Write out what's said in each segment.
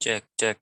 Cek cek.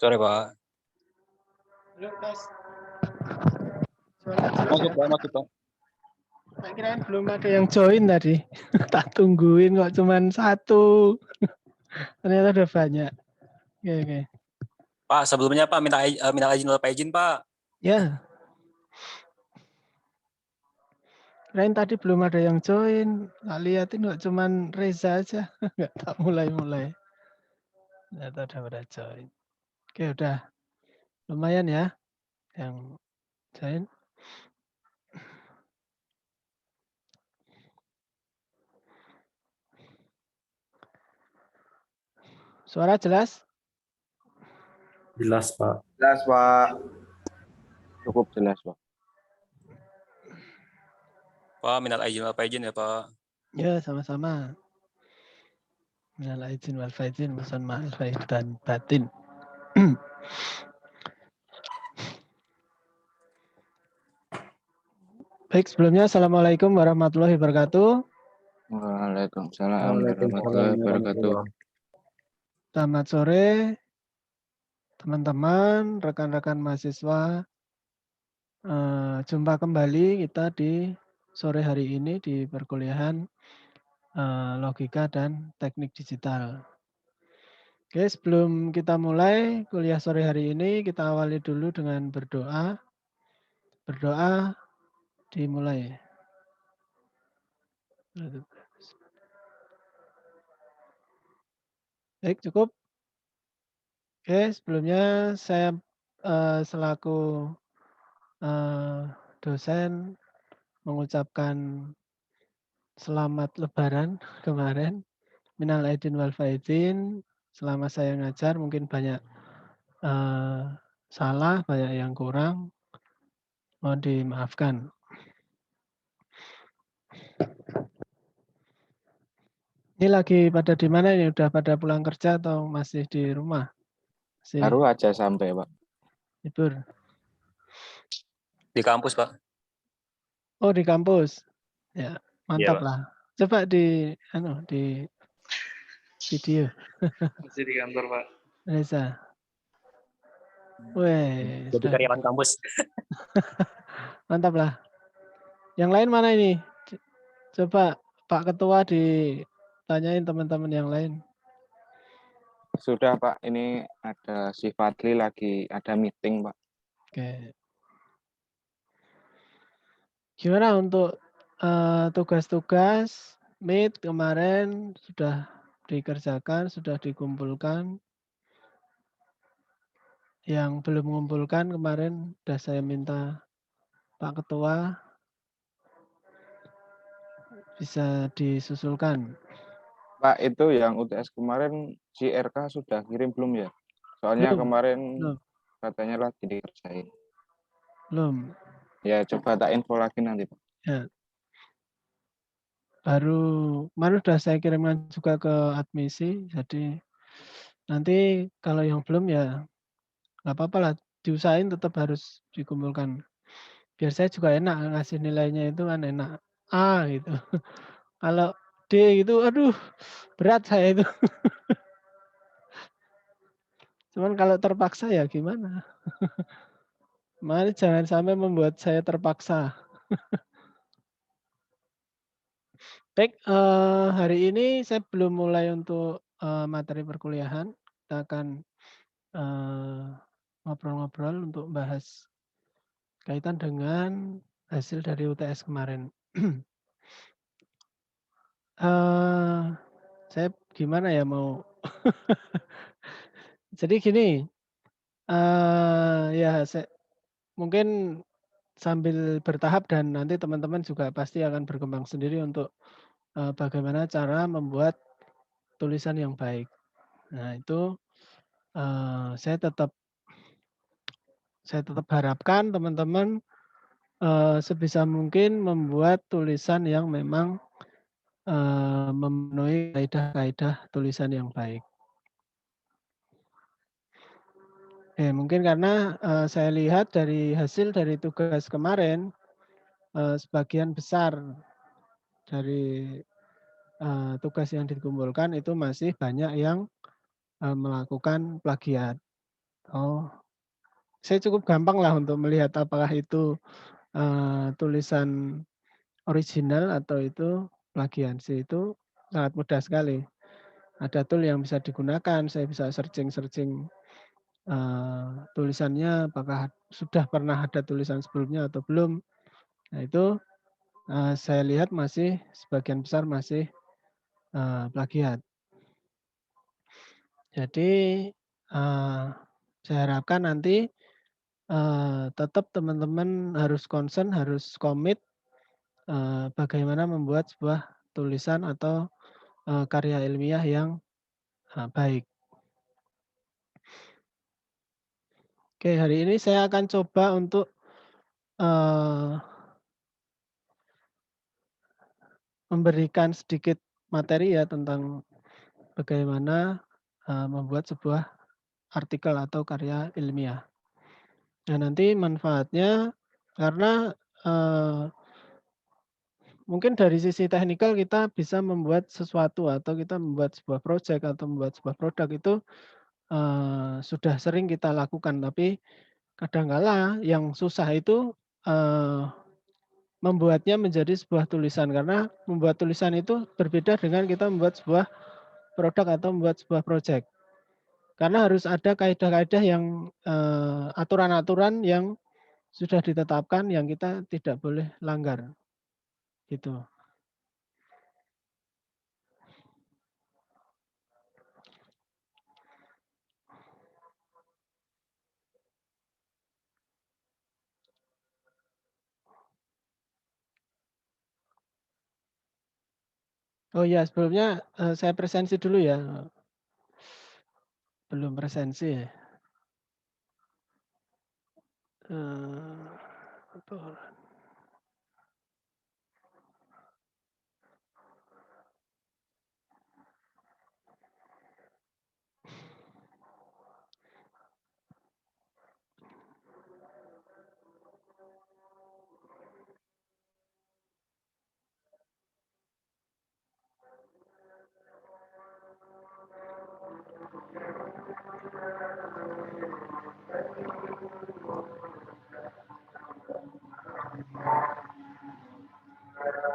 Sore, Pak. Halo, Mas. Masuk, Pak. Masuk, Pak. Saya kira belum ada yang join tadi. Tak tungguin kok cuman satu. Ternyata udah banyak. Oke. Pak, sebelumnya Pak minta izin Bapak izin, Pak. Ya. Kirain tadi belum ada yang join. Tak liatin kok cuman Reza aja. Nggak tak mulai-mulai. Ternyata udah pada join. Oke, udah. Lumayan ya yang join. Suara jelas? Jelas, Pak. Jelas, Pak. Cukup jelas, Pak. Pak, minta izin Bapak izin ya, Pak. Ya, sama-sama. Minal aidin wal faizin, mohon maaf lahir dan batin. Baik, sebelumnya Assalamualaikum warahmatullahi wabarakatuh. Waalaikumsalam warahmatullahi wabarakatuh. Selamat sore, teman-teman, rekan-rekan mahasiswa. Jumpa kembali kita di sore hari ini di perkuliahan Logika dan Teknik Digital. Oke, sebelum kita mulai kuliah sore hari ini, kita awali dulu dengan berdoa. Berdoa dimulai. Baik, cukup. Oke, sebelumnya saya selaku dosen mengucapkan selamat Lebaran kemarin. Minal aidin wal faizin. Selama saya ngajar mungkin banyak salah, banyak yang kurang. Mohon dimaafkan. Ini lagi pada di mana ini? Udah pada pulang kerja atau masih di rumah? Baru aja sampai, Pak. Libur. Di kampus, Pak. Oh, di kampus. Ya, mantap Pak. lah. Coba di video. Masih di kantor, Pak. Reza. Weh, Jadi karyawan kampus. mantap lah. Yang lain mana ini? Coba Pak Ketua ditanyain teman-teman yang lain. Sudah, Pak. Ini ada si Fadli lagi ada meeting, Pak. Oke. Gimana untuk tugas-tugas Meet kemarin sudah dikerjakan, sudah dikumpulkan. Yang belum mengumpulkan kemarin sudah saya minta Pak Ketua bisa disusulkan. Pak, itu yang UTS kemarin si RK sudah kirim belum ya? Soalnya Belum. kemarin Belum. katanya lagi dikerjain. Belum. Ya, coba tak info lagi nanti, Pak. Ya. Baru kemarin sudah saya kirimkan juga ke admisi, jadi nanti kalau yang belum ya nggak apa-apa lah, diusahain tetap harus dikumpulkan. Biar saya juga enak ngasih nilainya itu kan enak. A gitu. Kalau D gitu, aduh berat saya itu. Cuman kalau terpaksa ya gimana? Mari jangan sampai membuat saya terpaksa. Baik, hari ini saya belum mulai untuk materi perkuliahan. Kita akan ngobrol-ngobrol untuk bahas kaitan dengan hasil dari UTS kemarin. Saya gimana ya mau jadi gini, ya mungkin sambil bertahap dan nanti teman-teman juga pasti akan berkembang sendiri untuk bagaimana cara membuat tulisan yang baik. Nah itu saya tetap harapkan teman-teman sebisa mungkin membuat tulisan yang memang memenuhi kaidah-kaidah tulisan yang baik. Mungkin karena saya lihat dari hasil dari tugas kemarin, sebagian besar dari tugas yang dikumpulkan itu masih banyak yang melakukan plagiat. Oh, saya cukup gampang lah untuk melihat apakah itu tulisan original atau itu plagiasi. Itu sangat mudah sekali. Ada tool yang bisa digunakan, saya bisa searching-searching tulisannya apakah sudah pernah ada tulisan sebelumnya atau belum. Nah itu saya lihat masih sebagian besar masih plagiat. Jadi saya harapkan nanti tetap teman-teman harus concern, harus komit bagaimana membuat sebuah tulisan atau karya ilmiah yang baik. Oke, hari ini saya akan coba untuk memberikan sedikit materi ya tentang bagaimana membuat sebuah artikel atau karya ilmiah. Nah, nanti manfaatnya karena mungkin dari sisi teknikal kita bisa membuat sesuatu atau kita membuat sebuah proyek atau membuat sebuah produk itu sudah sering kita lakukan, tapi kadangkala yang susah itu membuatnya menjadi sebuah tulisan karena membuat tulisan itu berbeda dengan kita membuat sebuah produk atau membuat sebuah proyek. Karena harus ada kaidah-kaidah yang aturan-aturan yang sudah ditetapkan yang kita tidak boleh langgar. Gitu. Oh ya, sebelumnya saya presensi dulu ya. Belum presensi ya.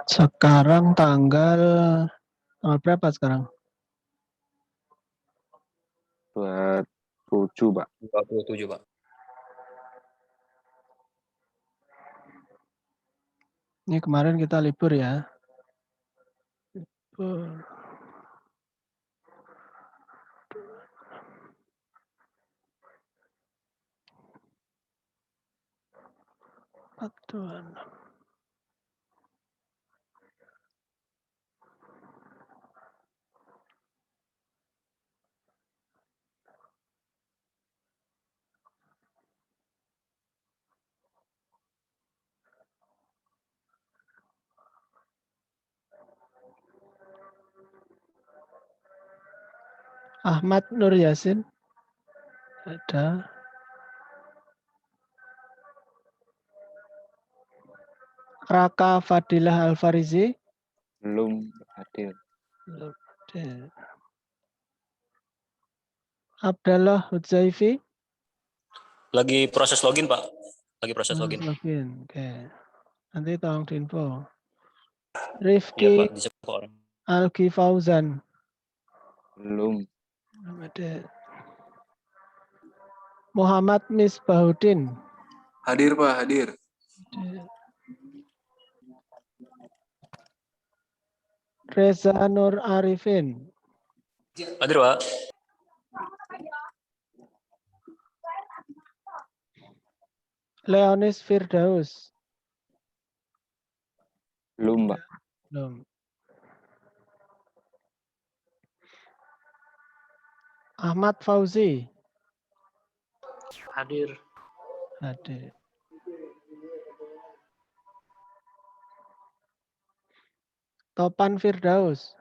Sekarang tanggal berapa sekarang? 27, Pak. 27, Pak. Ini kemarin kita libur ya. Libur. Aduh. Ahmad Nur Yasin. Ada. Raka Fadilah Alfarizi. Belum hadir. Abdallah Hudzaifi. Lagi proses login, Pak. Lagi proses login. Login. Oke. Nanti tolong diinfo. Iya, Rifki Pak. Di orang. Algi Fauzan. Belum. Muhammad Misbahuddin. Hadir, Pak, hadir. Reza Nur Arifin. Hadir, Pak. Leonis Firdaus. Belum, Pak. Belum. Ahmad Fauzi. Hadir. Hadir. Topan Firdaus.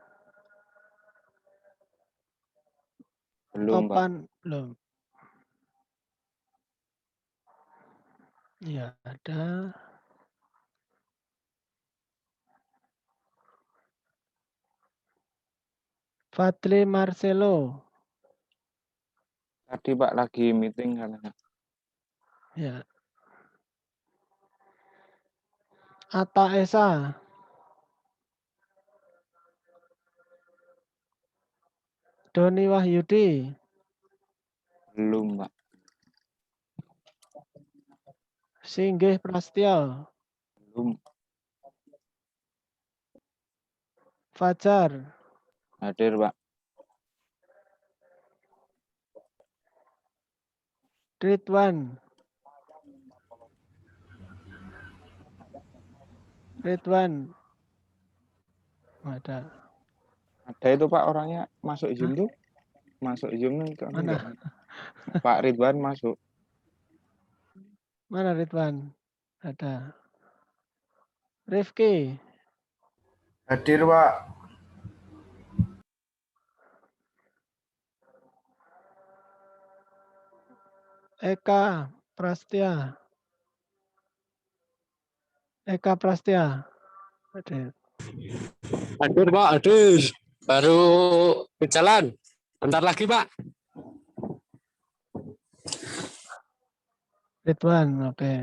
Belum, Pak. Topan belum. Ya, ada. Fadli Marcelo. Tadi Pak lagi meeting katanya. Ya. Atta Esa. Doni Wahyudi. Belum Pak. Singgih Prasetyo. Belum. Fajar. Hadir Pak. Ridwan. Ridwan. Ada. Ada itu Pak orangnya masuk Zoom tuh. Masuk Zoom nih kami Mana? enggak. Pak Ridwan masuk. Mana Ridwan? Ada. Rifki. Hadir, Pak. Eka Prastya. Eka Prastya. Hadir. Hadir Pak, hadir. Baru berjalan. Bentar lagi Pak. Ridwan, oke.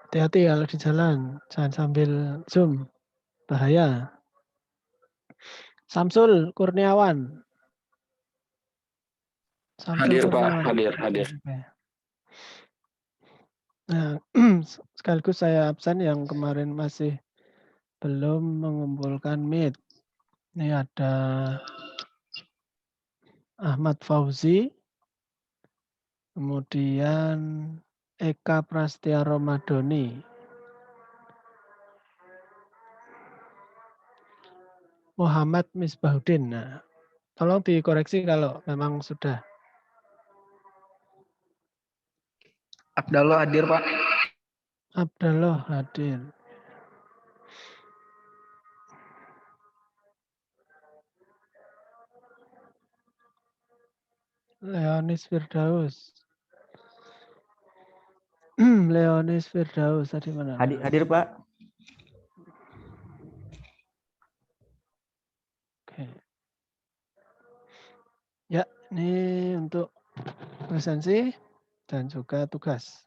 Hati-hati kalau di jalan, jangan sambil zoom, bahaya. Samsul Kurniawan. Samsul Hadir Pak, Kurniawan. hadir. Oke. Nah, sekaligus saya absen yang kemarin masih belum mengumpulkan meet. Ini ada Ahmad Fauzi, kemudian Eka Prastya Romadoni, Muhammad Misbahuddin. Nah, tolong dikoreksi kalau memang sudah. Abdallah hadir, Pak. Abdallah hadir. Leonis Firdaus. Leonis Firdaus tadi mana? Hadir Pak. Oke. Ya, ini untuk presensi dan juga tugas.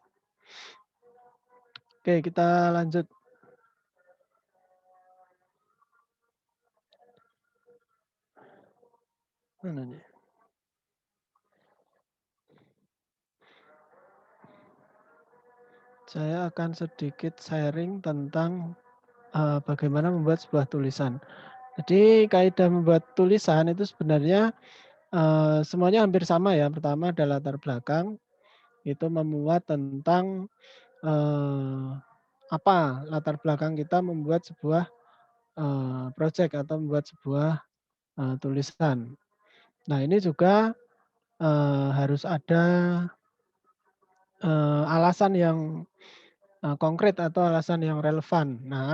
Oke, kita lanjut. Mana nih? Saya akan sedikit sharing tentang bagaimana membuat sebuah tulisan. Jadi kaidah membuat tulisan itu sebenarnya semuanya hampir sama ya. Pertama ada latar belakang, itu memuat tentang apa latar belakang kita membuat sebuah project atau membuat sebuah tulisan. Nah ini juga harus ada alasan yang konkret atau alasan yang relevan. Nah,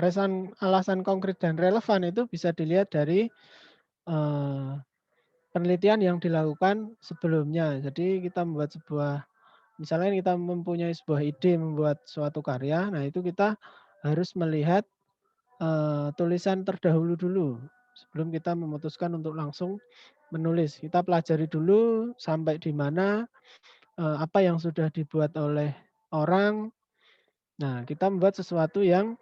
alasan konkret dan relevan itu bisa dilihat dari penelitian yang dilakukan sebelumnya. Jadi kita membuat misalnya kita mempunyai sebuah ide membuat suatu karya, nah itu kita harus melihat tulisan terdahulu dulu sebelum kita memutuskan untuk langsung menulis. Kita pelajari dulu sampai di mana apa yang sudah dibuat oleh orang. Nah, kita membuat sesuatu yang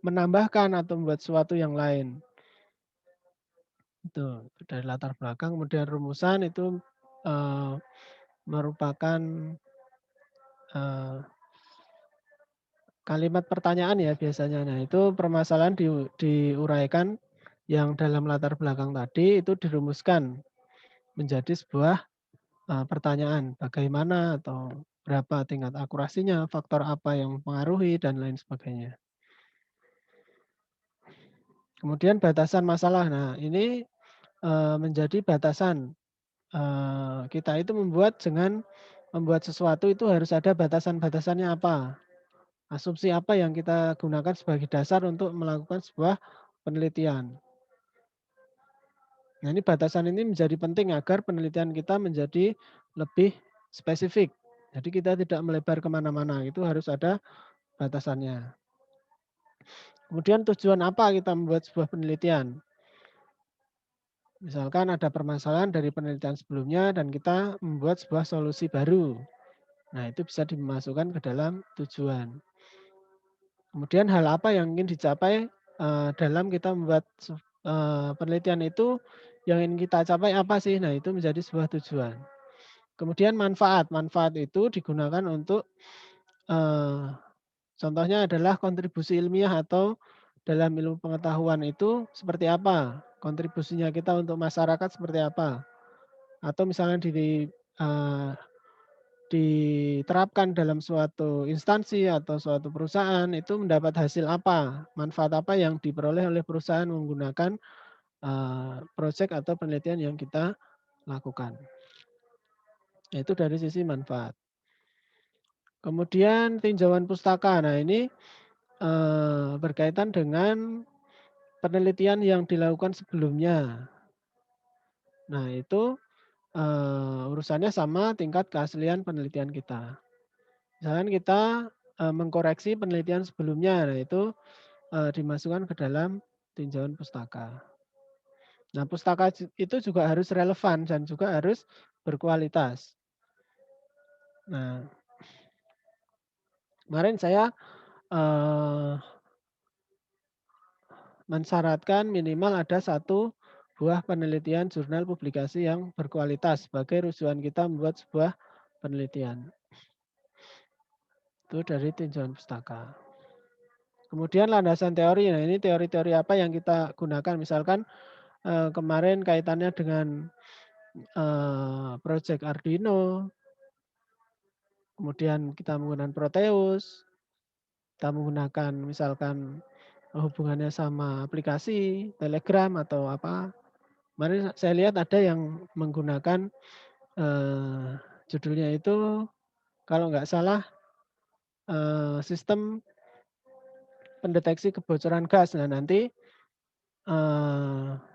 menambahkan atau membuat sesuatu yang lain. Itu dari latar belakang, kemudian rumusan itu merupakan kalimat pertanyaan ya biasanya. Nah, itu permasalahan diuraikan yang dalam latar belakang tadi itu dirumuskan menjadi sebuah pertanyaan. Bagaimana atau berapa tingkat akurasinya, faktor apa yang mempengaruhi, dan lain sebagainya. Kemudian batasan masalah. Nah, ini menjadi batasan. Kita itu membuat sesuatu itu harus ada batasan-batasannya apa. Asumsi apa yang kita gunakan sebagai dasar untuk melakukan sebuah penelitian. Nah, ini batasan ini menjadi penting agar penelitian kita menjadi lebih spesifik. Jadi kita tidak melebar kemana-mana, itu harus ada batasannya. Kemudian tujuan apa kita membuat sebuah penelitian? Misalkan ada permasalahan dari penelitian sebelumnya dan kita membuat sebuah solusi baru. Nah, itu bisa dimasukkan ke dalam tujuan. Kemudian hal apa yang ingin dicapai dalam kita membuat penelitian itu, yang ingin kita capai apa sih? Nah, itu menjadi sebuah tujuan. Kemudian manfaat. Manfaat itu digunakan untuk contohnya adalah kontribusi ilmiah atau dalam ilmu pengetahuan itu seperti apa? Kontribusinya kita untuk masyarakat seperti apa? Atau misalnya diterapkan dalam suatu instansi atau suatu perusahaan itu mendapat hasil apa? Manfaat apa yang diperoleh oleh perusahaan menggunakan proyek atau penelitian yang kita lakukan. Itu dari sisi manfaat. Kemudian tinjauan pustaka. Nah, ini berkaitan dengan penelitian yang dilakukan sebelumnya. Nah, itu urusannya sama tingkat keaslian penelitian kita. Misalkan kita mengkoreksi penelitian sebelumnya, nah itu dimasukkan ke dalam tinjauan pustaka. Nah, pustaka itu juga harus relevan dan juga harus berkualitas. Nah, kemarin saya mensyaratkan minimal ada 1 buah penelitian jurnal publikasi yang berkualitas sebagai rujukan kita membuat sebuah penelitian. Itu dari tinjauan pustaka. Kemudian landasan teori. Nah, ini teori-teori apa yang kita gunakan? Misalkan kemarin kaitannya dengan proyek Arduino. Kemudian kita menggunakan Proteus. Kita menggunakan misalkan hubungannya sama aplikasi Telegram atau apa. Kemarin saya lihat ada yang menggunakan judulnya itu kalau nggak salah sistem pendeteksi kebocoran gas. Nah, nanti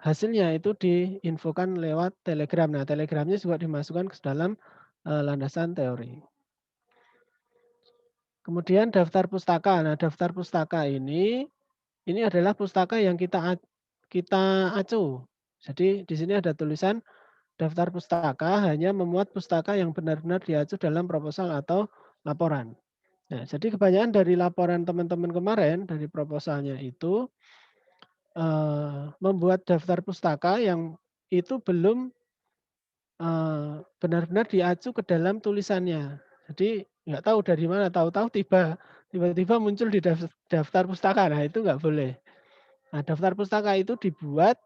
hasilnya itu diinfokan lewat Telegram. Nah, Telegramnya juga dimasukkan ke dalam landasan teori. Kemudian daftar pustaka. Nah, daftar pustaka ini adalah pustaka yang kita acu. Jadi di sini ada tulisan daftar pustaka hanya memuat pustaka yang benar-benar diacu dalam proposal atau laporan. Nah, jadi kebanyakan dari laporan teman-teman kemarin dari proposalnya itu membuat daftar pustaka yang itu belum benar-benar diacu ke dalam tulisannya. Jadi nggak tahu dari mana, tahu-tahu tiba-tiba muncul di daftar pustaka. Nah, itu nggak boleh. Nah, daftar pustaka itu dibuat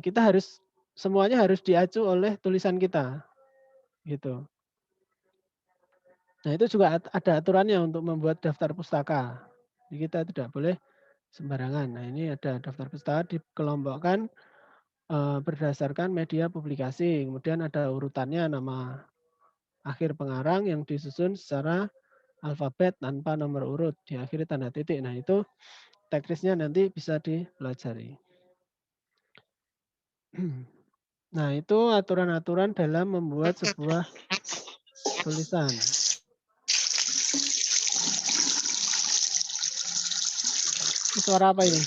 kita harus semuanya harus diacu oleh tulisan kita, gitu. Nah, itu juga ada aturannya untuk membuat daftar pustaka. Jadi kita tidak boleh sembarangan. Nah, ini ada daftar pustaka dikelompokkan berdasarkan media publikasi. Kemudian ada urutannya nama akhir pengarang yang disusun secara alfabet tanpa nomor urut, diakhiri tanda titik. Nah, itu teknisnya nanti bisa dipelajari. Nah, itu aturan-aturan dalam membuat sebuah tulisan. Ini suara apa ini?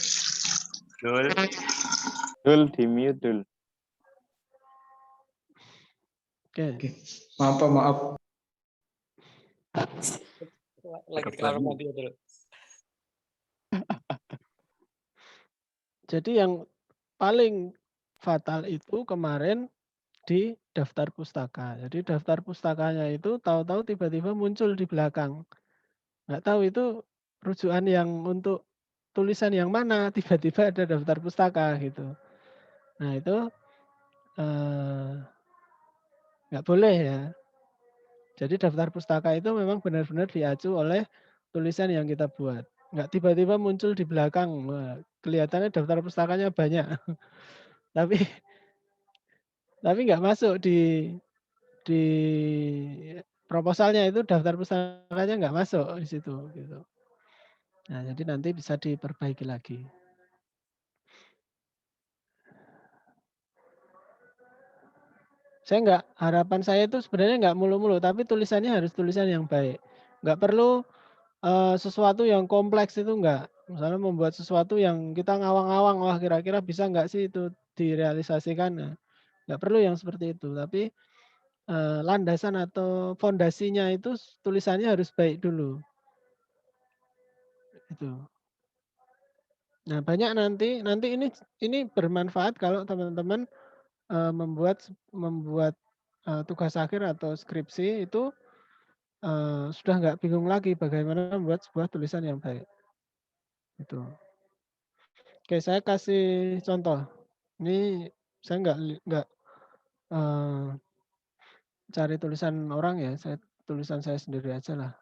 Dul di mute Dul. Oke. Maaf Pak, maaf. Lagi di kamar mandi dulu. Jadi yang paling fatal itu kemarin di daftar pustaka. Jadi daftar pustakanya itu tahu-tahu tiba-tiba muncul di belakang. Nggak tahu itu rujukan yang untuk tulisan yang mana, tiba-tiba ada daftar pustaka gitu. Nah, itu nggak boleh ya. Jadi daftar pustaka itu memang benar-benar diacu oleh tulisan yang kita buat. Nggak tiba-tiba muncul di belakang. Wah, kelihatannya daftar pustakanya banyak. tapi nggak masuk di proposalnya itu daftar pustakanya nggak masuk di situ gitu. Nah, jadi nanti bisa diperbaiki lagi. Harapan saya itu sebenarnya nggak mulu-mulu, tapi tulisannya harus tulisan yang baik. Nggak perlu sesuatu yang kompleks itu nggak Misalnya membuat sesuatu yang kita ngawang-ngawang, wah kira-kira bisa nggak sih itu direalisasikan? Nah, nggak perlu yang seperti itu, tapi landasan atau fondasinya itu tulisannya harus baik dulu. Itu. Nah, banyak nanti ini bermanfaat kalau teman-teman membuat tugas akhir atau skripsi itu sudah nggak bingung lagi bagaimana membuat sebuah tulisan yang baik. Itu. Oke, saya kasih contoh. Ini saya nggak cari tulisan orang ya, tulisan saya sendiri aja lah.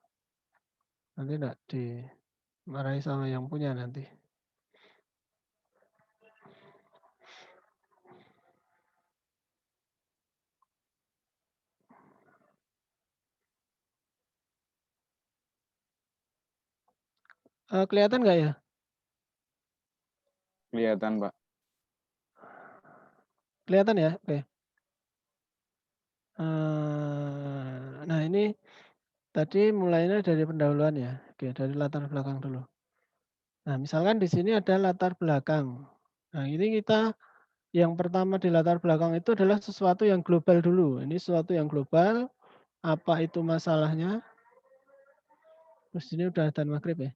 Nanti nggak dimarahi sama yang punya nanti. Kelihatan nggak ya? Kelihatan, Pak. Kelihatan ya? Oke. Nah ini tadi mulainya dari pendahuluan ya. Oke, dari latar belakang dulu. Nah, misalkan di sini ada latar belakang. Nah, ini kita yang pertama di latar belakang itu adalah sesuatu yang global dulu. Ini sesuatu yang global. Apa itu masalahnya? Terus ini udah adzan maghrib ya.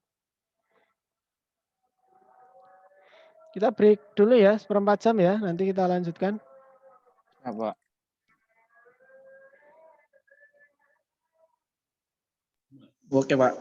Kita break dulu ya, seperempat jam ya. Nanti kita lanjutkan. Apa? Oke, Pak.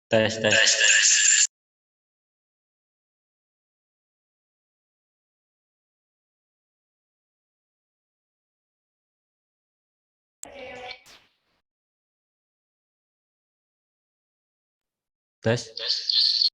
Tes, tes. Tes.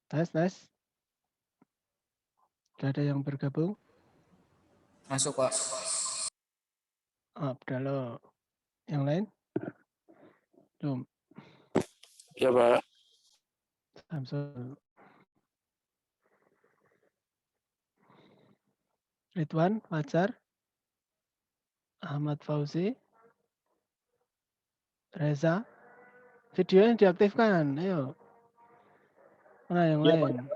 Tes, tes. Sudah ada yang bergabung? Masuk, Pak. Abdallah. Yang lain? Belum. Ya, Pak. Samsul. Ridwan, Fajar, Ahmad Fauzi, Reza. Videonya diaktifkan, ayo. Mana yang Iya, Pak. lain?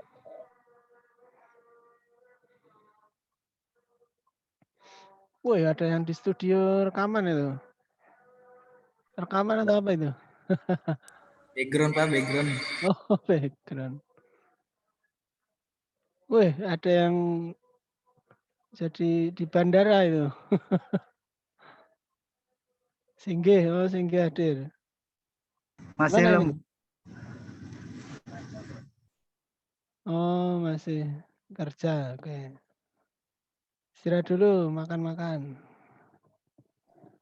Woi, ada yang di studio rekaman itu. Rekaman atau apa itu? Background, Pak, background. Oh, background. Woi, ada yang jadi di bandara itu. Singgih, oh Singgih hadir. Masih Mana lem. ini? Oh, masih kerja. Oke. Istirahat dulu, makan-makan.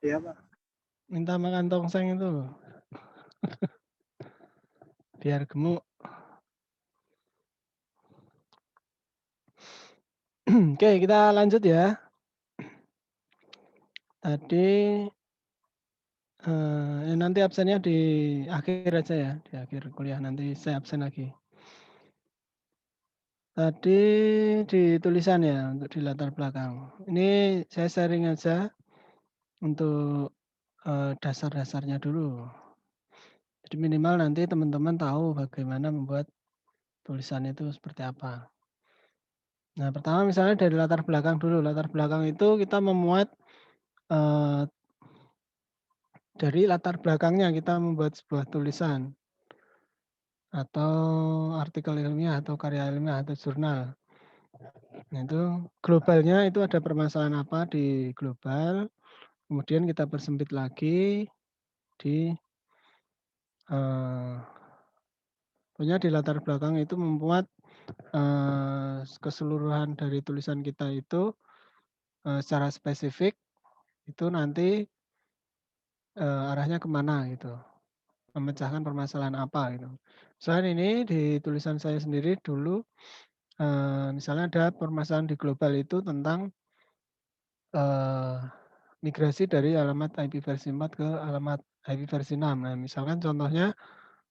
Iya, Pak. Minta makan tongseng itu. Biar gemuk. Oke, kita lanjut ya. Tadi nanti absennya di akhir aja ya, di akhir kuliah nanti saya absen lagi. Tadi di tulisan ya untuk di latar belakang. Ini saya sharing aja untuk dasar-dasarnya dulu. Jadi minimal nanti teman-teman tahu bagaimana membuat tulisan itu seperti apa. Nah, pertama misalnya dari latar belakang dulu. Latar belakang itu kita memuat dari latar belakangnya kita membuat sebuah tulisan atau artikel ilmiah atau karya ilmiah atau jurnal. Nah, itu globalnya itu ada permasalahan apa di global, kemudian kita persempit lagi di punya di latar belakang itu membuat keseluruhan dari tulisan kita itu secara spesifik itu nanti arahnya kemana gitu, memecahkan permasalahan apa gitu. Selain ini di tulisan saya sendiri dulu misalnya ada permasalahan di global itu tentang migrasi dari alamat IP versi 4 ke alamat IP versi 6. Nah, misalkan contohnya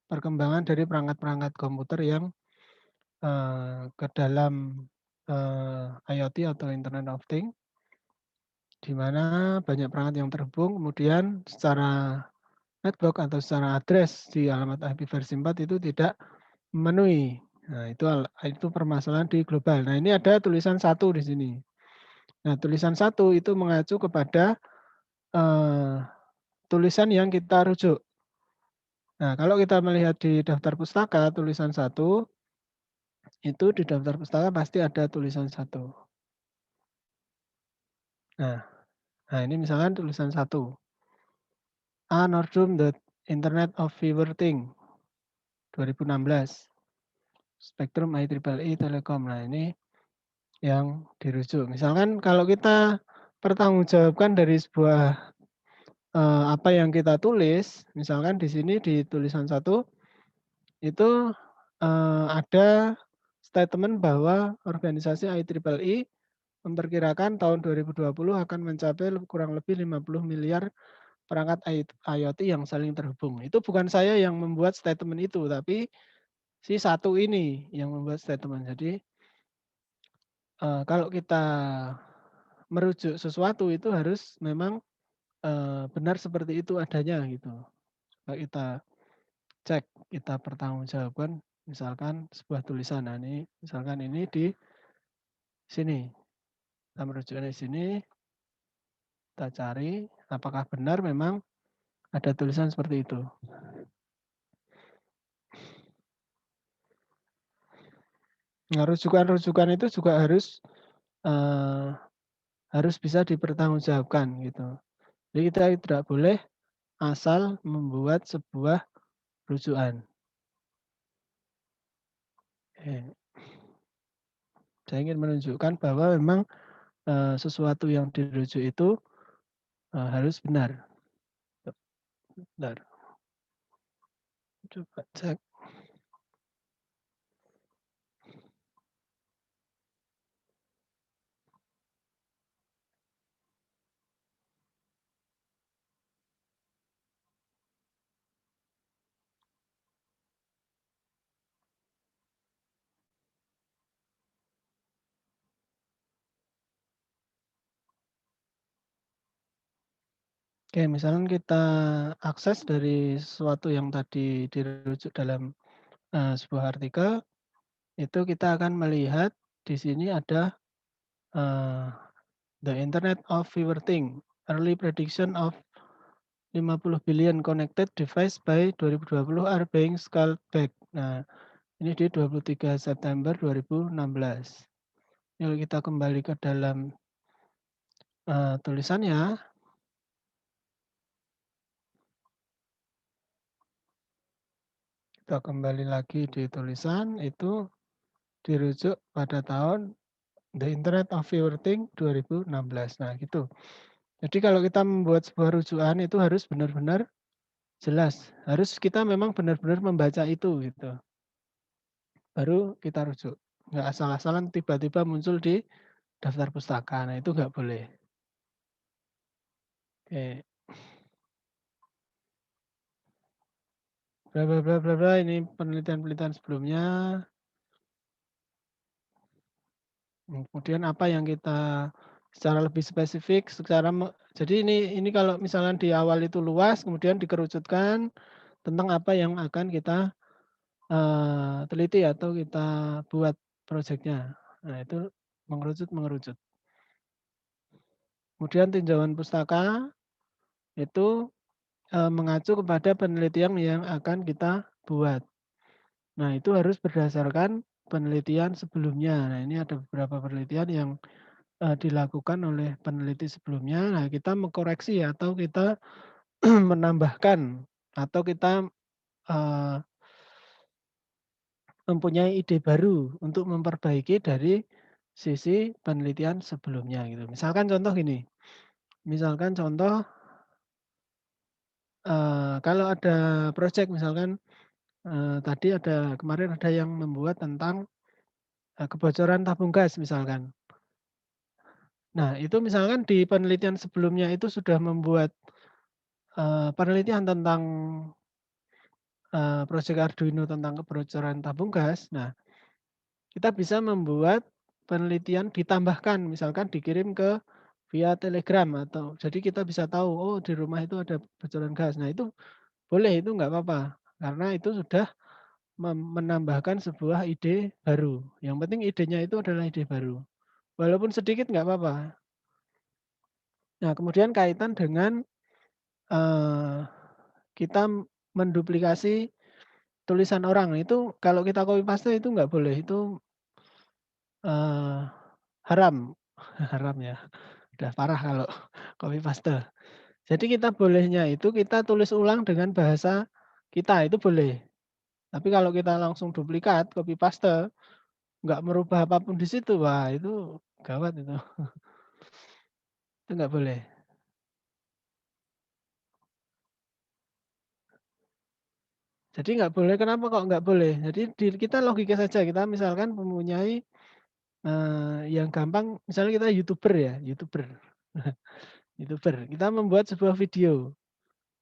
perkembangan dari perangkat-perangkat komputer yang ke dalam IoT atau Internet of Things, di mana banyak perangkat yang terhubung, kemudian secara network atau secara address di alamat IP versi 4 itu tidak memenuhi. Nah, itu permasalahan di global. Nah, ini ada tulisan 1 di sini. Nah, tulisan 1 itu mengacu kepada tulisan yang kita rujuk. Nah, kalau kita melihat di daftar pustaka tulisan 1, itu di daftar pustaka pasti ada tulisan 1. Nah ini misalkan tulisan 1. A Nordum The Internet of Viewer Thing 2016. Spektrum IEEE Telekom. Nah ini yang dirujuk. Misalkan kalau kita pertanggungjawabkan dari sebuah apa yang kita tulis, misalkan di sini di tulisan 1 itu ada statement bahwa organisasi IEEE memperkirakan tahun 2020 akan mencapai kurang lebih 50 miliar perangkat IoT yang saling terhubung. Itu bukan saya yang membuat statement itu, tapi si 1 ini yang membuat statement. Jadi kalau kita merujuk sesuatu itu harus memang benar seperti itu adanya gitu. Kalau kita cek, kita pertanggungjawabkan misalkan sebuah tulisan. Nah, ini misalkan ini di sini. Kita merujuknya di sini. Kita cari apakah benar memang ada tulisan seperti itu. Nah, rujukan-rujukan itu juga harus bisa dipertanggungjawabkan gitu. Jadi kita tidak boleh asal membuat sebuah rujukan. Saya ingin menunjukkan bahwa memang sesuatu yang dirujuk itu harus benar. Benar. Coba cek. Oke, misalkan kita akses dari sesuatu yang tadi dirujuk dalam sebuah artikel, itu kita akan melihat di sini ada the Internet of Everything, early prediction of 50 billion connected device by 2020 are being scaled back. Nah, ini di 23 September 2016. Kalau kita kembali ke dalam tulisannya, kita kembali lagi di tulisan itu dirujuk pada tahun The Internet of Everything 2016. Nah, gitu. Jadi kalau kita membuat sebuah rujukan itu harus benar-benar jelas. Harus kita memang benar-benar membaca itu gitu. Baru kita rujuk. Nggak asal-asalan tiba-tiba muncul di daftar pustaka. Nah, itu nggak boleh. Oke. Bla bla bla bla bla, ini penelitian-penelitian sebelumnya. Kemudian apa yang kita secara lebih spesifik, jadi ini kalau misalnya di awal itu luas, kemudian dikerucutkan tentang apa yang akan kita teliti atau kita buat proyeknya. Nah, itu mengerucut. Kemudian tinjauan pustaka itu mengacu kepada penelitian yang akan kita buat. Nah, itu harus berdasarkan penelitian sebelumnya. Nah, ini ada beberapa penelitian yang dilakukan oleh peneliti sebelumnya. Nah, kita mengkoreksi atau kita menambahkan atau kita mempunyai ide baru untuk memperbaiki dari sisi penelitian sebelumnya gitu. Misalkan contoh gini, misalkan contoh kalau ada proyek misalkan tadi kemarin ada yang membuat tentang kebocoran tabung gas misalkan. Nah, itu misalkan di penelitian sebelumnya itu sudah membuat penelitian tentang proyek Arduino tentang kebocoran tabung gas. Nah, kita bisa membuat penelitian ditambahkan, misalkan dikirim ke via Telegram atau jadi kita bisa tahu, oh di rumah itu ada bocoran gas. Nah, itu boleh, itu nggak apa-apa. Karena itu sudah menambahkan sebuah ide baru. Yang penting idenya itu adalah ide baru. Walaupun sedikit nggak apa-apa. Nah, kemudian kaitan dengan kita menduplikasi tulisan orang. Itu kalau kita copy paste itu nggak boleh, itu haram. Haram ya, udah parah kalau copy paste. Jadi kita bolehnya itu kita tulis ulang dengan bahasa kita, itu boleh. Tapi kalau kita langsung duplikat, copy paste, nggak merubah apapun di situ, wah itu gawat itu. Itu nggak boleh. Jadi nggak boleh, kenapa kok nggak boleh? Jadi kita logika saja, kita misalkan mempunyai yang gampang, misalnya kita YouTuber ya, YouTuber. YouTuber, kita membuat sebuah video.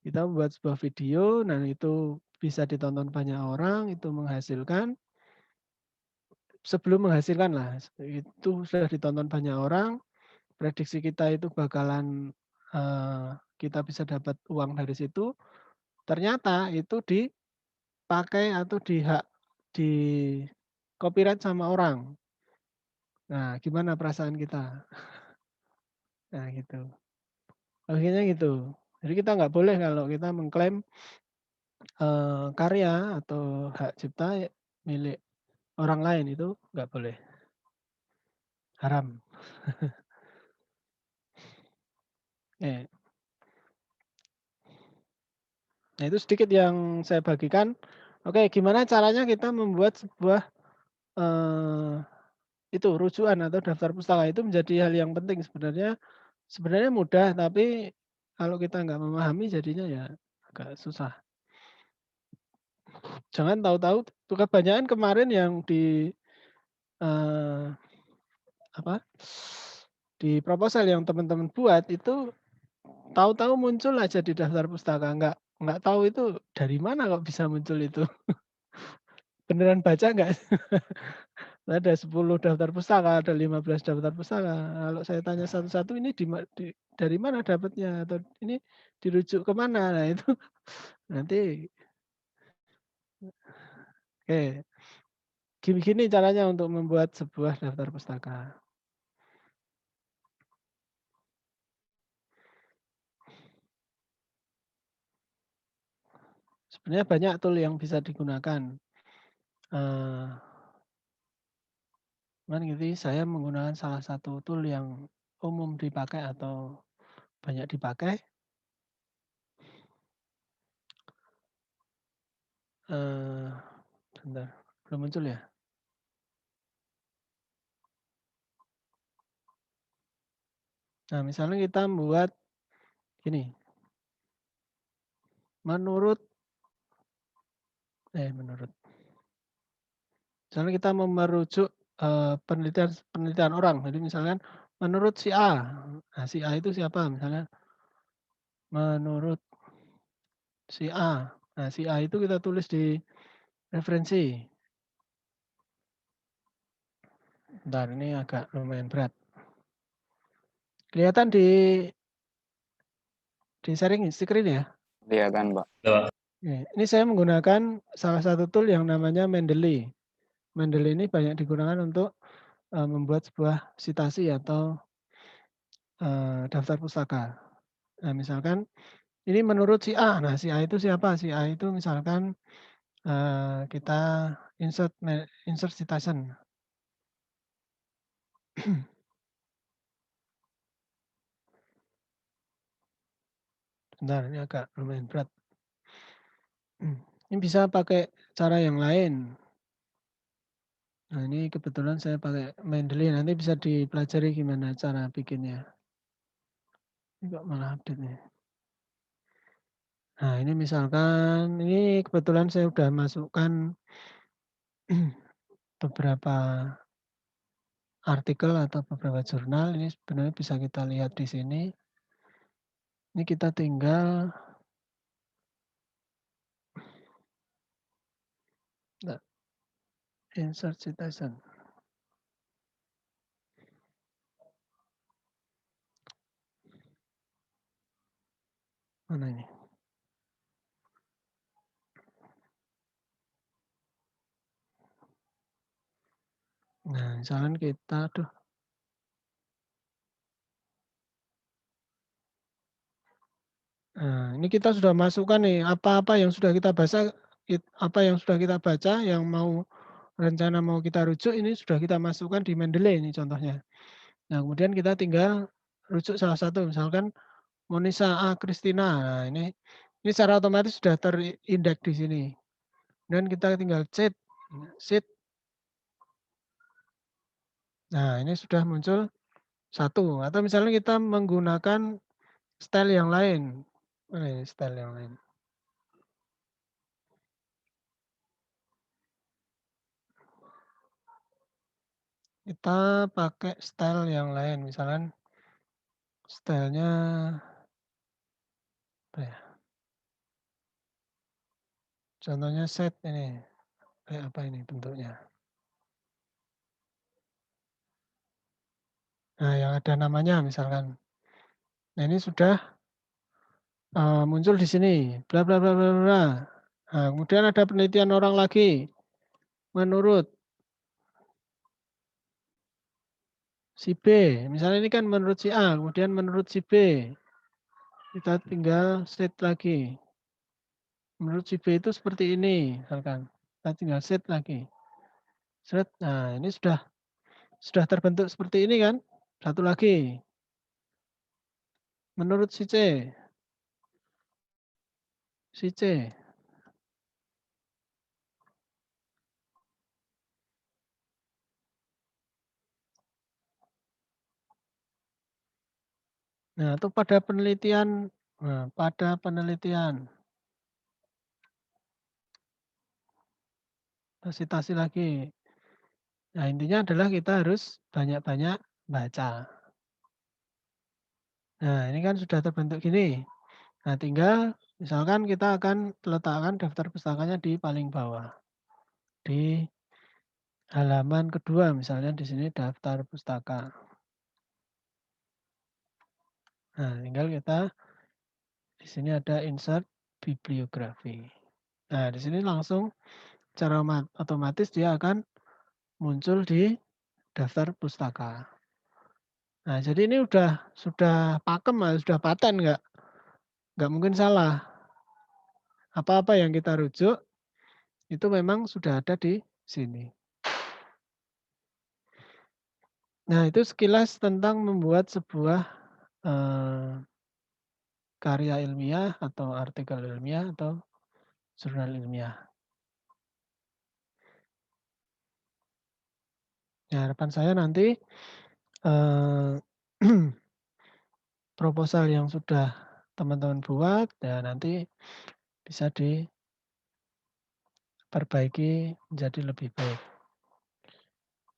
Kita membuat sebuah video, dan itu bisa ditonton banyak orang, itu menghasilkan, sebelum menghasilkan lah, itu sudah ditonton banyak orang, prediksi kita itu bakalan kita bisa dapat uang dari situ, ternyata itu dipakai atau di copyright sama orang. Nah, gimana perasaan kita? Nah, gitu. Akhirnya gitu. Jadi kita nggak boleh kalau kita mengklaim karya atau hak cipta milik orang lain, itu nggak boleh. Haram. Nah, itu sedikit yang saya bagikan. Oke, gimana caranya kita membuat sebuah itu rujukan atau daftar pustaka itu menjadi hal yang penting sebenarnya. Sebenarnya mudah, tapi kalau kita nggak memahami jadinya ya agak susah. Jangan tahu-tahu, kebanyakan kemarin yang di di proposal yang teman-teman buat itu tahu-tahu muncul aja di daftar pustaka, nggak tahu itu dari mana kok bisa muncul itu. Beneran baca nggak? Ada 10 daftar pustaka, ada 15 daftar pustaka. Kalau saya tanya satu-satu ini dari mana dapatnya atau ini dirujuk ke mana? Nah, itu nanti oke. Gini caranya untuk membuat sebuah daftar pustaka. Sebenarnya banyak tool yang bisa digunakan. Cuman gitu saya menggunakan salah satu tool yang umum dipakai atau banyak dipakai. Bentar, belum muncul ya? Nah, misalnya kita membuat gini. Menurut. Misalnya kita merujuk penelitian orang. Jadi misalkan menurut si A. Nah, si A itu siapa? Misalnya menurut si A. Nah, si A itu kita tulis di referensi. Bentar, ini agak lumayan berat. Kelihatan di sharing screen ya? Kelihatan, Pak. Ini saya menggunakan salah satu tool yang namanya Mendeley. Mendeley ini banyak digunakan untuk membuat sebuah sitasi atau daftar pustaka. Nah, misalkan ini menurut si A. Nah, si A itu siapa? Si A itu misalkan kita insert citation. Bentar, ini agak lumayan berat. Ini bisa pakai cara yang lain. Nah, ini kebetulan saya pakai Mendeley. Nanti bisa dipelajari gimana cara bikinnya. Ini kok malah update nih. Nah, ini misalkan, ini kebetulan saya sudah masukkan beberapa artikel atau beberapa jurnal. Ini sebenarnya bisa kita lihat di sini. Ini kita tinggal insert citation. Mana ini? Nah, misalkan kita, Nah, ini kita sudah masukkan nih apa-apa yang sudah kita baca, yang mau rencana mau kita rujuk ini sudah kita masukkan di Mendeley ini contohnya. Nah, kemudian kita tinggal rujuk salah satu, misalkan Monisa A. Christina. Nah, ini secara otomatis sudah terindeks di sini. Dan kita tinggal sheet. Nah, ini sudah muncul satu. Atau misalnya kita menggunakan style yang lain. Mana ini style yang lain? Kita pakai style yang lain, misalkan stylenya apa ya? Contohnya set ini, kayak apa ini bentuknya? Nah, yang ada namanya misalkan. Nah, ini sudah muncul di sini, bla bla bla bla bla. Nah, kemudian ada penelitian orang lagi, menurut si B, misalnya ini kan menurut si A, kemudian menurut si B, kita tinggal set lagi. Menurut si B itu seperti ini, misalkan. Kita tinggal set lagi. Set, nah ini sudah terbentuk seperti ini kan. Satu lagi. Menurut si C. Si C. Nah, itu pada penelitian. Nah, pada penelitian. Citasi lagi. Nah, intinya adalah kita harus banyak-banyak baca. Nah, ini kan sudah terbentuk gini. Nah, tinggal misalkan kita akan letakkan daftar pustakanya di paling bawah. Di halaman kedua misalnya di sini daftar pustaka. Nah, tinggal kita di sini ada insert bibliografi. Nah, di sini langsung secara otomatis dia akan muncul di daftar pustaka. Nah, jadi ini sudah pakem, sudah paten nggak mungkin salah. Apa-apa yang kita rujuk itu memang sudah ada di sini. Nah, itu sekilas tentang membuat sebuah karya ilmiah atau artikel ilmiah atau jurnal ilmiah. Ya, harapan saya nanti proposal yang sudah teman-teman buat ya nanti bisa diperbaiki menjadi lebih baik.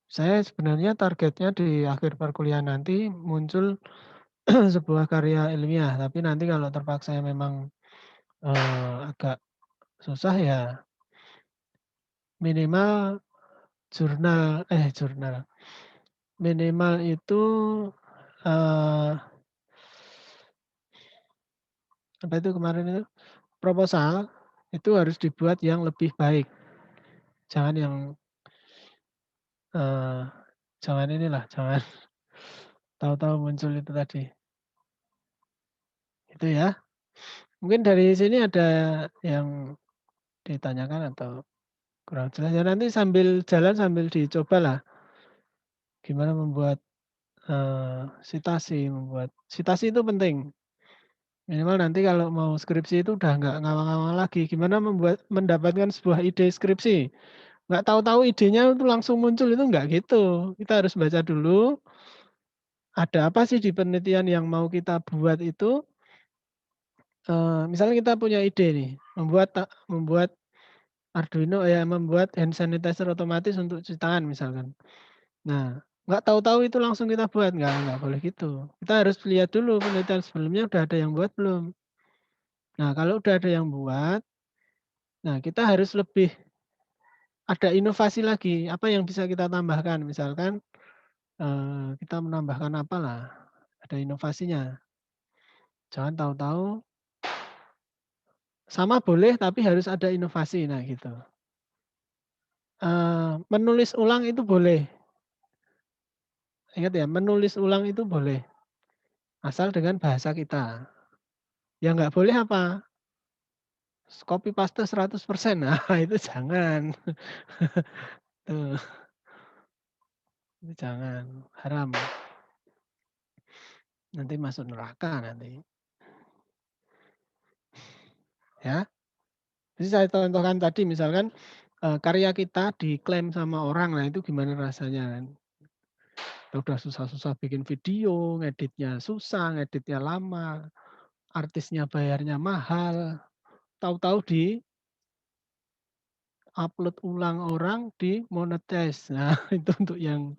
Saya sebenarnya targetnya di akhir perkuliahan nanti muncul sebuah karya ilmiah, tapi nanti kalau terpaksa memang agak susah ya minimal jurnal minimal itu apa itu kemarin itu proposal itu harus dibuat yang lebih baik. Jangan yang jangan tahu-tahu muncul itu tadi. Itu ya. Mungkin dari sini ada yang ditanyakan atau kurang jelas ya nanti sambil jalan sambil dicoba lah. Gimana membuat sitasi itu penting. Minimal nanti kalau mau skripsi itu udah nggak ngawang-ngawang lagi. Gimana mendapatkan sebuah ide skripsi. Nggak tahu-tahu idenya itu langsung muncul itu nggak gitu. Kita harus baca dulu. Ada apa sih di penelitian yang mau kita buat itu. Misalnya kita punya ide nih. Membuat Arduino ya membuat hand sanitizer otomatis untuk cuci tangan misalkan. Nah, nggak tahu-tahu itu langsung kita buat, nggak boleh gitu. Kita harus lihat dulu penelitian sebelumnya udah ada yang buat belum. Nah, kalau udah ada yang buat, nah kita harus lebih ada inovasi lagi. Apa yang bisa kita tambahkan? Misalkan kita menambahkan apalah, ada inovasinya. Jangan tahu-tahu sama boleh tapi harus ada inovasi. Nah, gitu. Menulis ulang itu boleh. Ingat ya, menulis ulang itu boleh. Asal dengan bahasa kita. Yang nggak boleh apa? Copy paste 100%. Nah, itu jangan. Tuh. Itu jangan. Haram. Nanti masuk neraka nanti. Ya. Jadi saya contohkan tadi misalkan karya kita diklaim sama orang, nah itu gimana rasanya? Udah susah-susah bikin video, ngeditnya susah, ngeditnya lama, artisnya bayarnya mahal, tahu-tahu di upload ulang orang di monetize. Nah, itu untuk yang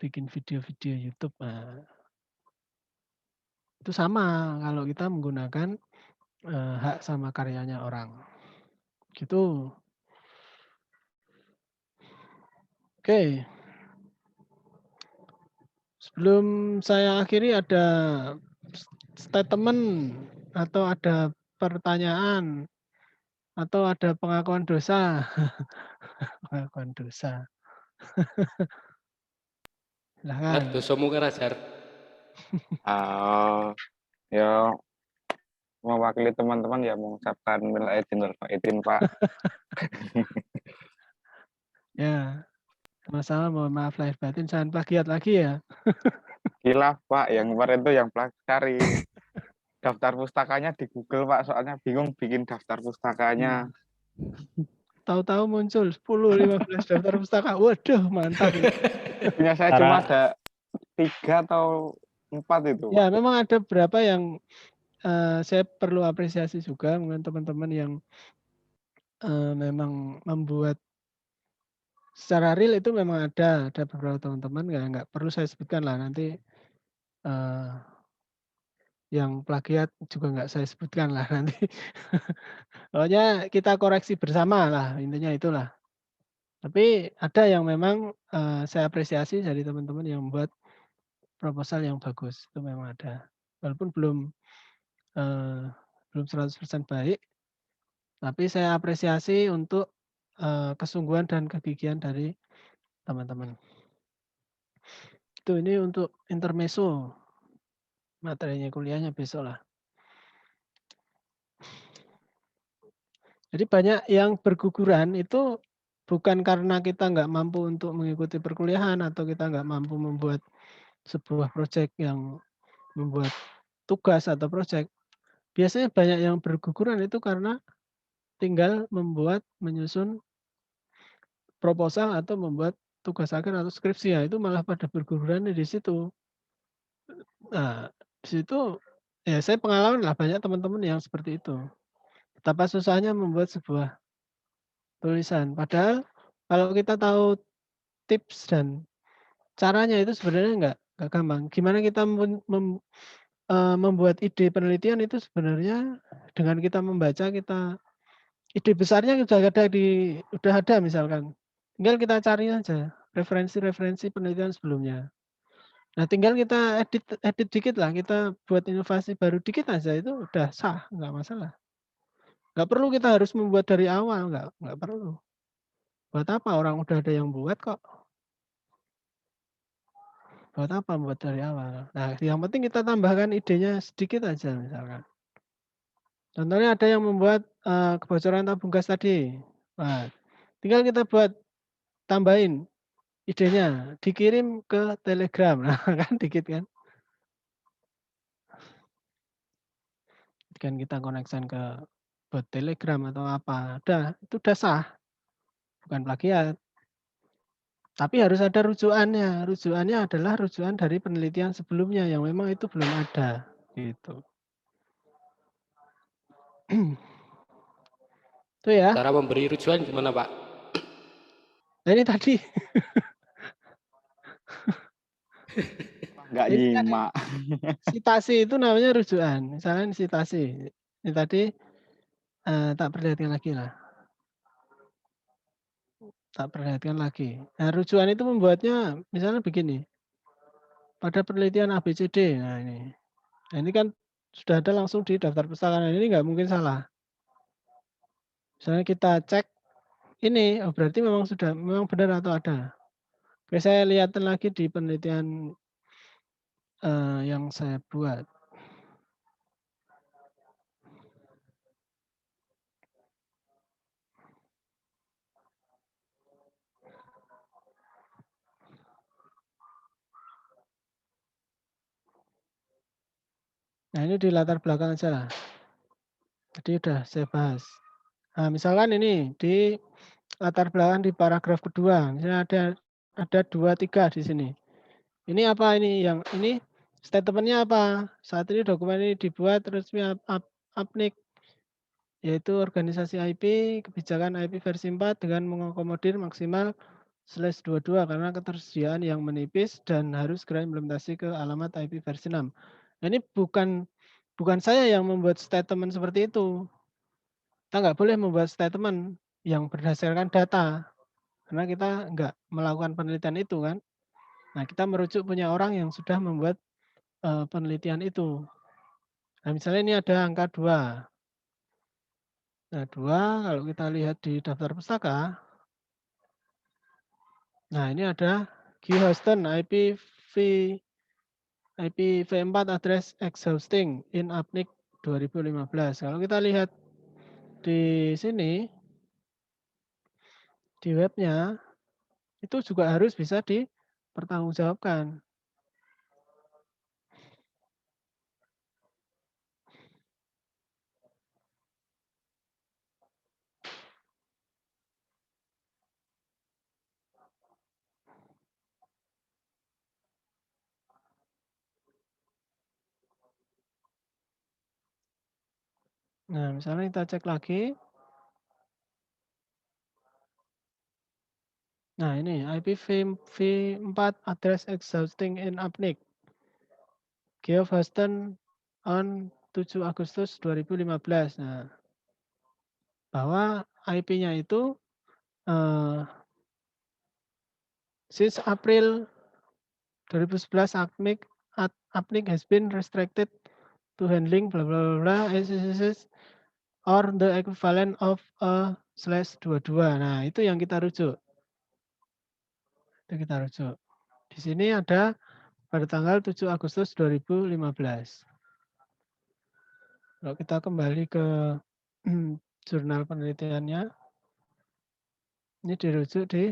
bikin video-video YouTube. Nah, itu sama kalau kita menggunakan hak sama karyanya orang. Gitu. Oke. Sebelum saya akhiri ada statement atau ada pertanyaan atau ada pengakuan dosa. Pengakuan dosa. Silahkan. Dosamu kan ajar. Ya mewakili teman-teman ya mengucapkan minal aidin wal faizin, Pak. Ya, sama-sama mohon maaf lahir batin, jangan plagiat lagi ya. Kilaf, Pak. Yang kemarin tuh yang cari daftar pustakanya di Google, Pak. Soalnya bingung bikin daftar pustakanya. Tahu-tahu muncul 10-15 daftar pustaka. Waduh, mantap. Punya saya cuma ada 3 atau 4 itu, Pak. Ya, memang ada beberapa yang saya perlu apresiasi juga dengan teman-teman yang memang membuat secara real itu memang ada beberapa teman-teman nggak perlu saya sebutkan lah nanti yang plagiat juga nggak saya sebutkan lah nanti. Pokoknya kita koreksi bersama lah intinya itulah. Tapi ada yang memang, saya apresiasi dari teman-teman yang membuat proposal yang bagus, itu memang ada. Walaupun belum 100% baik, tapi saya apresiasi untuk, kesungguhan dan kegigihan dari teman-teman. Itu ini untuk intermezzo, materinya kuliahnya besok lah. Jadi banyak yang berguguran itu bukan karena kita nggak mampu untuk mengikuti perkuliahan atau kita nggak mampu membuat sebuah proyek yang membuat tugas atau proyek. Biasanya banyak yang berguguran itu karena tinggal menyusun proposal atau membuat tugas akhir atau skripsi, ya itu malah pada berguguran di situ. Nah, di situ ya saya pengalaman lah banyak teman-teman yang seperti itu. Betapa susahnya membuat sebuah tulisan. Padahal kalau kita tahu tips dan caranya itu sebenarnya nggak gampang. Gimana kita membuat ide penelitian itu sebenarnya dengan kita membaca ide besarnya udah ada misalkan. Tinggal kita cari aja referensi-referensi penelitian sebelumnya. Nah, tinggal kita edit dikit lah, kita buat inovasi baru dikit aja itu udah sah, nggak masalah. Nggak perlu kita harus membuat dari awal, nggak perlu. Buat apa orang udah ada yang buat kok. Buat apa membuat dari awal. Nah, yang penting kita tambahkan idenya sedikit aja misalkan. Contohnya ada yang membuat, kebocoran tabung gas tadi. Nah, tinggal kita buat tambahin idenya, dikirim ke Telegram. Nah, kan dikit kan. Kan kita koneksikan ke bot Telegram atau apa, itu udah sah, bukan plagiat. Tapi harus ada rujukannya. Rujukannya adalah rujukan dari penelitian sebelumnya yang memang itu belum ada, gitu. Itu ya. Cara memberi rujukan gimana, Pak? Nah, ini tadi. Nggak Ini tadi. nyimak. Sitasi itu namanya rujukan. Misalnya sitasi. Ini tadi tak perlihatkan lagi lah. Tak perlihatkan lagi. Nah, rujukan itu membuatnya misalnya begini. Pada penelitian ABCD. Nah, ini. Nah, ini kan sudah ada langsung di daftar pustakaan. Ini nggak mungkin salah. Misalnya kita cek ini, oh berarti memang benar atau ada. Oke, saya lihat lagi di penelitian yang saya buat. Nah, ini di latar belakang aja lah. Tadi udah saya bahas. Nah, misalkan ini di latar belakang di paragraf kedua, misalnya ada 2, 3 di sini. Ini apa ini? Yang ini statementnya apa? Saat ini dokumen ini dibuat resmi APNIK, yaitu organisasi IP, kebijakan IP versi 4 dengan mengakomodir maksimal /22 karena ketersediaan yang menipis dan harus segera implementasi ke alamat IP versi 6. Nah, ini bukan saya yang membuat statement seperti itu. Kita nggak boleh membuat statement yang berdasarkan data, karena kita nggak melakukan penelitian itu kan. Nah, kita merujuk punya orang yang sudah membuat penelitian itu. Nah, misalnya ini ada angka 2. Nah, 2 kalau kita lihat di daftar pustaka, nah ini ada G Houston IPv4 address exhausting in APNIC 2015. Kalau kita lihat di sini, di webnya, itu juga harus bisa dipertanggungjawabkan. Nah, misalnya kita cek lagi. Nah, ini IPv4 address exhausting in APNIC. Geoff Huston on 7 Agustus 2015. Nah, bahwa IP-nya itu Since April 2011, APNIC has been restricted to handling blah blah blah SSS or the equivalent of a /22. Nah, itu yang kita rujuk. Itu kita rujuk. Di sini ada pada tanggal 7 Agustus 2015. Kalau kita kembali ke jurnal penelitiannya, ini dirujuk di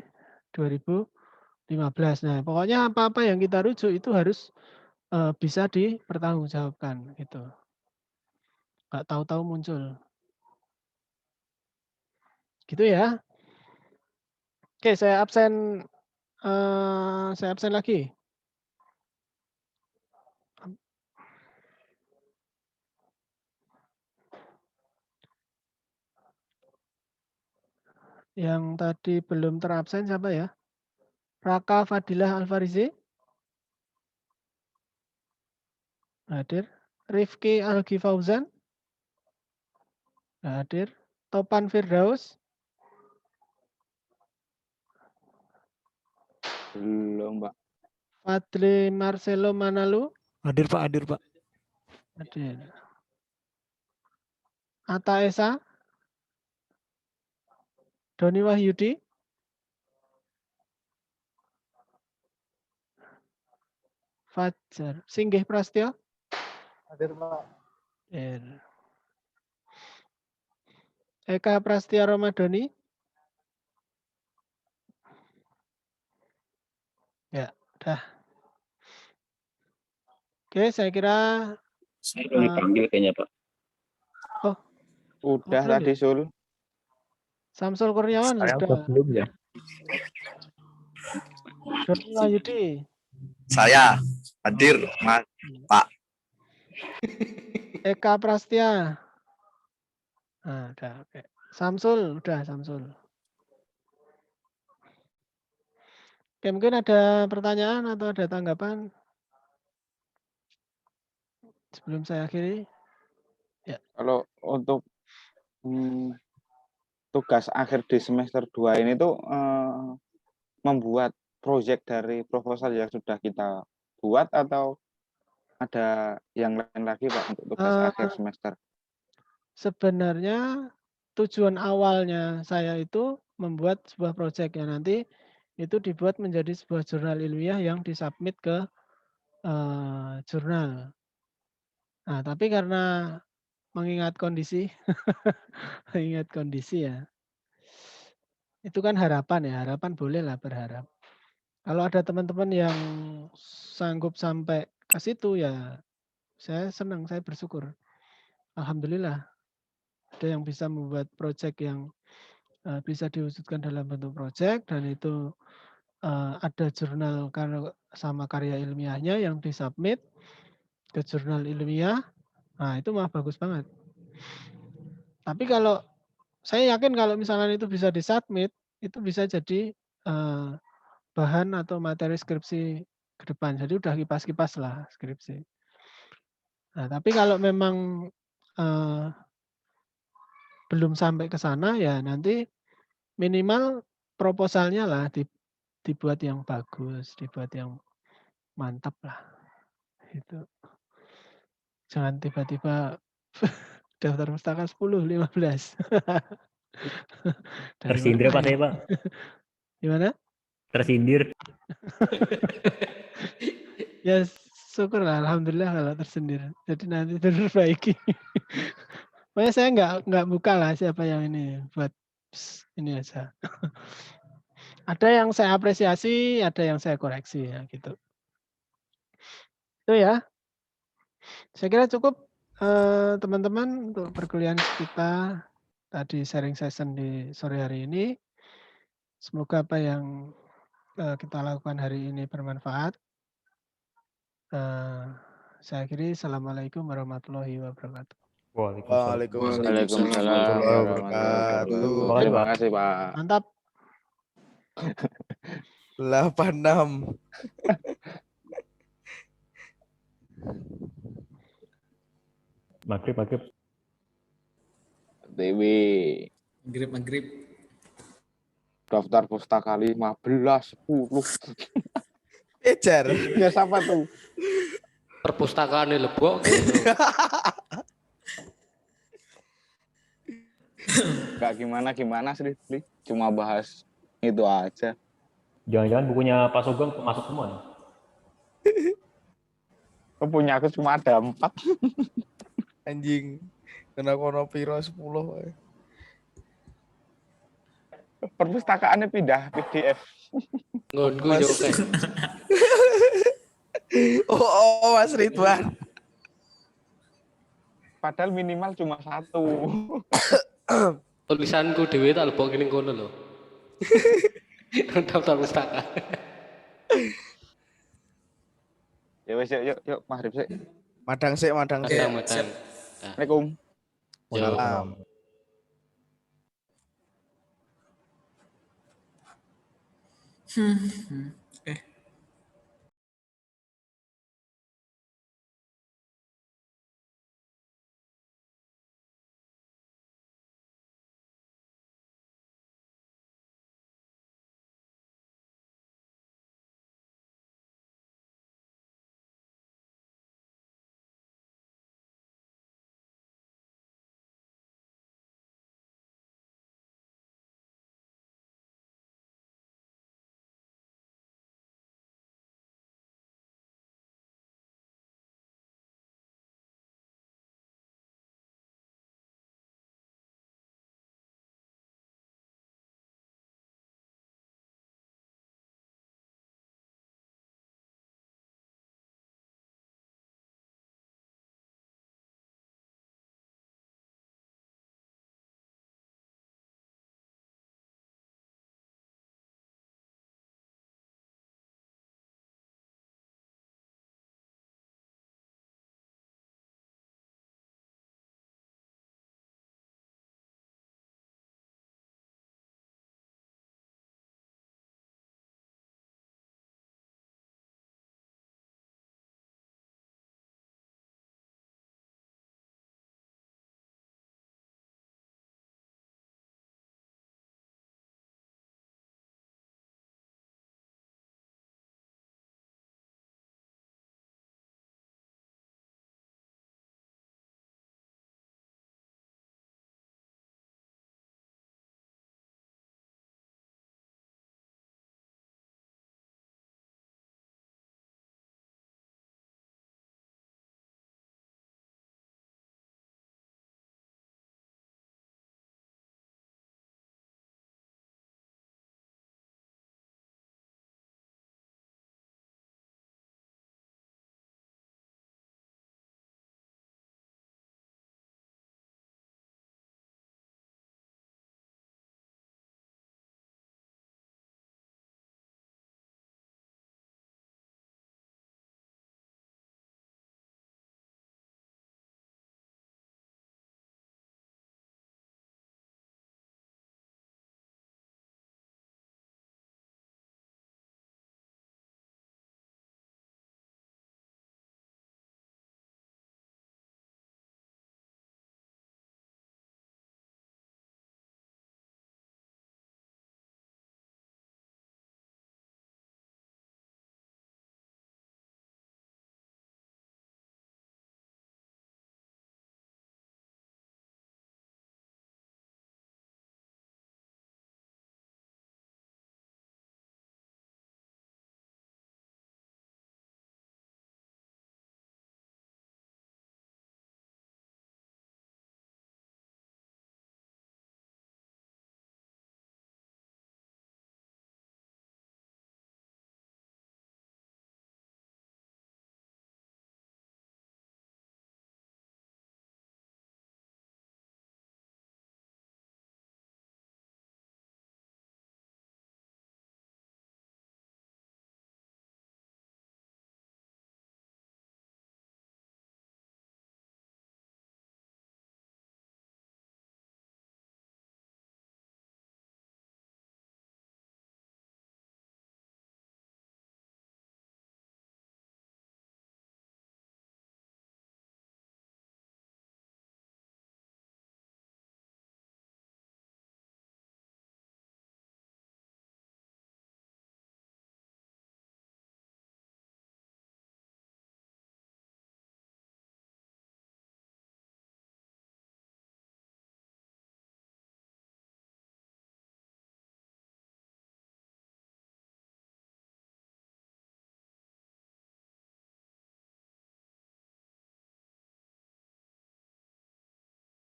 2015. Nah, pokoknya apa-apa yang kita rujuk itu harus bisa dipertanggungjawabkan gitu. Nggak tahu-tahu muncul. Gitu ya. Oke, saya absen lagi. Yang tadi belum terabsen siapa ya? Raka Fadilah Alfarizi? Hadir. Rifki Algi Fauzan? Hadir. Topan Firdaus? Belum, Pak. Fadli Marcelo Manalu? Hadir Pak, hadir Pak. Hadir. Atta Esa? Doni Wahyudi? Fajar. Singgih Prastyo? Hadir Pak. Hadir. Eka Prastia Ramadhani? Ya, dah. Oke, saya kira Saya belum dipanggil kayaknya, Pak. Udah belum tadi, ya? Sul. Samsul Kurniawan Saya sudah. belum ya. Doni Wahyudi? Saya hadir, Mas. Eka Prastia? Nah, udah, oke. Samsul, udah Samsul. Oke, mungkin ada pertanyaan atau ada tanggapan sebelum saya akhiri? Kalau untuk tugas akhir di semester 2 ini tuh membuat proyek dari proposal yang sudah kita buat atau ada yang lain lagi, Pak, untuk tugas akhir semester? Sebenarnya tujuan awalnya saya itu membuat sebuah proyek yang nanti itu dibuat menjadi sebuah jurnal ilmiah yang disubmit ke jurnal. Nah, tapi karena mengingat kondisi, mengingat kondisi ya, itu kan harapan ya, harapan bolehlah berharap. Kalau ada teman-teman yang sanggup sampai ke situ ya, saya senang, saya bersyukur. Alhamdulillah ada yang bisa membuat proyek yang bisa diwujudkan dalam bentuk proyek dan itu ada jurnal sama karya ilmiahnya yang disubmit ke jurnal ilmiah. Nah, itu mah bagus banget. Tapi kalau saya yakin kalau misalnya itu bisa disubmit, itu bisa jadi bahan atau materi skripsi ke depan. Jadi udah kipas-kipas lah skripsi. Nah, tapi kalau memang belum sampai ke sana ya nanti minimal proposalnya lah dibuat yang bagus, dibuat yang mantap lah. Itu. Jangan tiba-tiba daftar pustaka 10, 15. Tersindir Pak saya, Pak. Gimana? Tersindir. Ya syukurlah, alhamdulillah kalau tersindir. Jadi nanti diperbaiki. Pokoknya saya nggak buka lah siapa yang ini buat ini aja. Ada yang saya apresiasi, ada yang saya koreksi ya gitu. Itu ya. Saya kira cukup teman-teman untuk perkuliahan kita tadi sharing session di sore hari ini. Semoga apa yang kita lakukan hari ini bermanfaat. Saya akhiri. Assalamualaikum warahmatullahi wabarakatuh. Waalaikumsalam warahmatullahi wabarakatuh. Terima kasih, Pak. Mantap. 86. Maghrib. TV. Maghrib. daftar pustaka 15, 10. Ejar. Ya siapa tuh? Perpustakaan Lebok gitu. Gak gimana sih, Li. Cuma bahas itu aja. Jangan-jangan bukunya Pak Sugeng masuk semua nih. Punya aku cuma ada 4. Anjing. Kena kono piro 10 wae. Perpustakaannya pindah PDF. Ngonku Mas. yo kayak. Oh, Mas Ridwan. Padahal minimal cuma 1. Tulisanku dhewe tak lebok ning kono lho. Daftar pustaka. Ya wes yuk maghrib sih. Madang sik. Madang. Assalamualaikum. Salam.